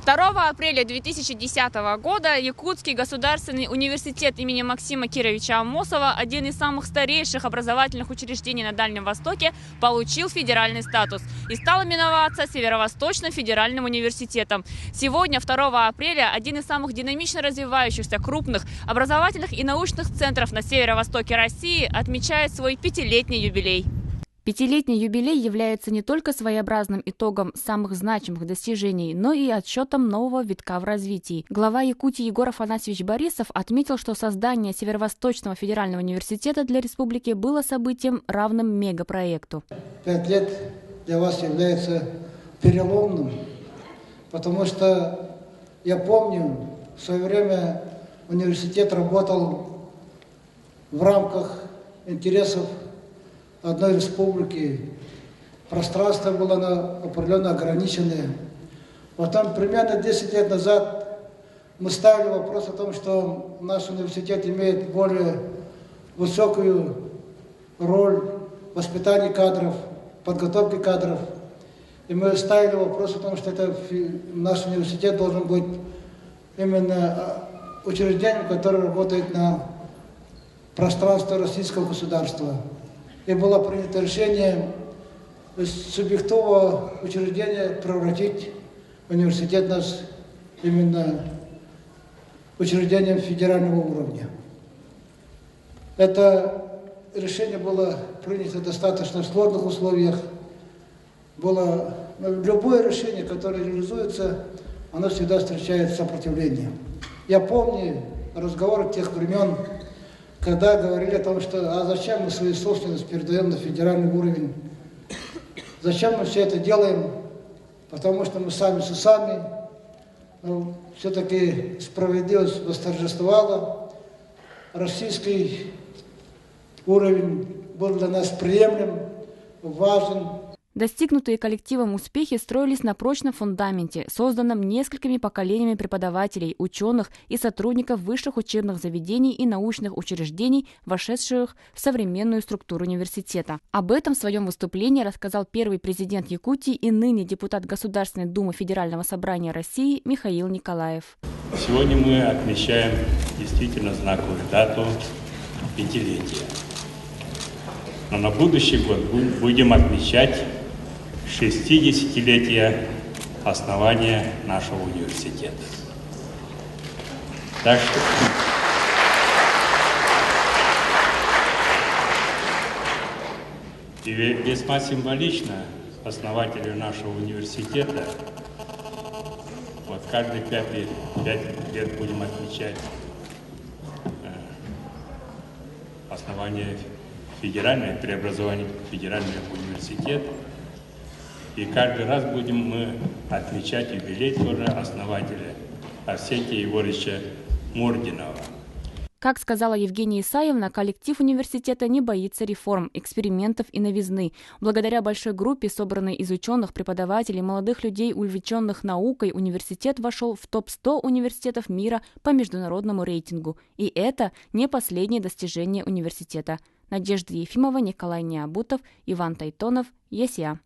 2 апреля 2010 года Якутский государственный университет имени Максима Кировича Амосова, один из самых старейших образовательных учреждений на Дальнем Востоке, получил федеральный статус и стал именоваться Северо-Восточным федеральным университетом. Сегодня, 2 апреля, один из самых динамично развивающихся крупных образовательных и научных центров на северо-востоке России отмечает свой 5-летний юбилей. Пятилетний юбилей является не только своеобразным итогом самых значимых достижений, но и отсчетом нового витка в развитии. Глава Якутии Егор Афанасьевич Борисов отметил, что создание Северо-Восточного федерального университета для республики было событием, равным мегапроекту. 5 лет для вас является переломным, потому что я помню, в свое время университет работал в рамках интересов одной республики, пространство было определенно ограниченное. Потом, примерно 10 лет назад, мы ставили вопрос о том, что наш университет имеет более высокую роль в воспитании кадров, подготовке кадров. И мы ставили вопрос о том, что наш университет должен быть именно учреждением, которое работает на пространстве российского государства. И было принято решение из субъектового учреждения превратить университет наш именно учреждением федерального уровня. Это решение было принято в достаточно сложных условиях. Любое решение, которое реализуется, оно всегда встречает сопротивление. Я помню разговоры тех времен, когда говорили о том, что зачем мы свою собственность передаем на федеральный уровень, зачем мы все это делаем, потому что мы сами с усами, но все-таки справедливость восторжествовала, российский уровень был для нас приемлем, важен. Достигнутые коллективом успехи строились на прочном фундаменте, созданном несколькими поколениями преподавателей, ученых и сотрудников высших учебных заведений и научных учреждений, вошедших в современную структуру университета. Об этом в своем выступлении рассказал первый президент Якутии и ныне депутат Государственной Думы Федерального собрания России Михаил Николаев. Сегодня мы отмечаем действительно знаковую дату – 5-летие. Но на будущий год будем отмечать 60-летие основания нашего университета. Так что и весьма символично основателю нашего университета, вот каждые 5 лет будем отмечать основание преобразование федерального университета. И каждый раз будем мы отмечать юбилей тоже основателя Арсентия Егоровича Мурдинова. Как сказала Евгения Исаевна, коллектив университета не боится реформ, экспериментов и новизны. Благодаря большой группе, собранной из ученых, преподавателей, молодых людей, увлеченных наукой, университет вошел в топ-100 университетов мира по международному рейтингу. И это не последнее достижение университета. Надежда Ефимова, Николай Необутов, Иван Тайтонов, ЕСЯ.